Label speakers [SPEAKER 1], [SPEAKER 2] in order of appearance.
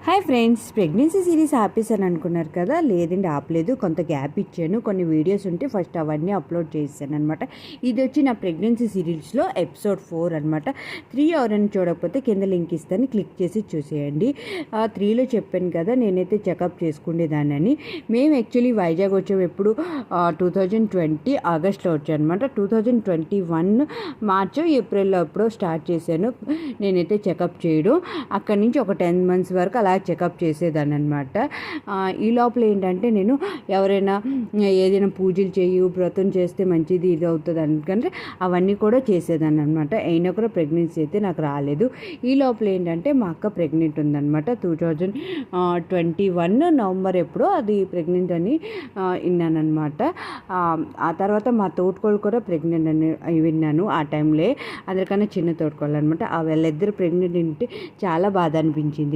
[SPEAKER 1] Hi friends, pregnancy series ఆపేసాను అనుకున్నారు కదా. లేదండి, ఆపలేదు. కొంత గ్యాప్ ఇచ్చాను. కొన్ని వీడియోస్ ఉంటే ఫస్ట్ అవన్నీ అప్లోడ్ చేశాను అనమాట. ఇది వచ్చి నా ప్రెగ్నెన్సీ సిరీస్లో ఎపిసోడ్ 4 అనమాట. 3 ఎవరైనా చూడకపోతే కింద లింక్ ఇస్తాను, క్లిక్ చేసి చూసేయండి. 3లో చెప్పాను కదా నేనైతే చెకప్ చేసుకునేదానని. మేము యాక్చువల్లీ వైజాగ్ వచ్చాము ఎప్పుడు 2020 ఆగస్ట్లో వచ్చాను అనమాట. 2021 మార్చ్ ఏప్రిల్లో ఎప్పుడో స్టార్ట్ చేశాను నేనైతే చెకప్ చేయడం. అక్కడి నుంచి ఒక 10 months వరకు అలా చెకప్ చేసేదాన్ని అనమాట. ఈ లోపల ఏంటంటే నేను ఎవరైనా ఏదైనా పూజలు చేయి, వ్రతం చేస్తే మంచిది ఇది అవుతుంది అందుకంటే అవన్నీ కూడా చేసేదాన్ని అనమాట. అయినా కూడా ప్రెగ్నెన్సీ అయితే నాకు రాలేదు. ఈ లోపల ఏంటంటే మా అక్క ప్రెగ్నెంట్ ఉందన్నమాట. 2021 నవంబర్ ఎప్పుడో అది ప్రెగ్నెంట్ అని విన్నానమాట. ఆ తర్వాత మా తోటకోళ్ళు కూడా ప్రెగ్నెంట్ అని విన్నాను ఆ టైంలో. అందరికన్నా చిన్న తోటకోళ్ళు అనమాట. వాళ్ళిద్దరు ప్రెగ్నెంట్ ఉంటే చాలా బాధ అనిపించింది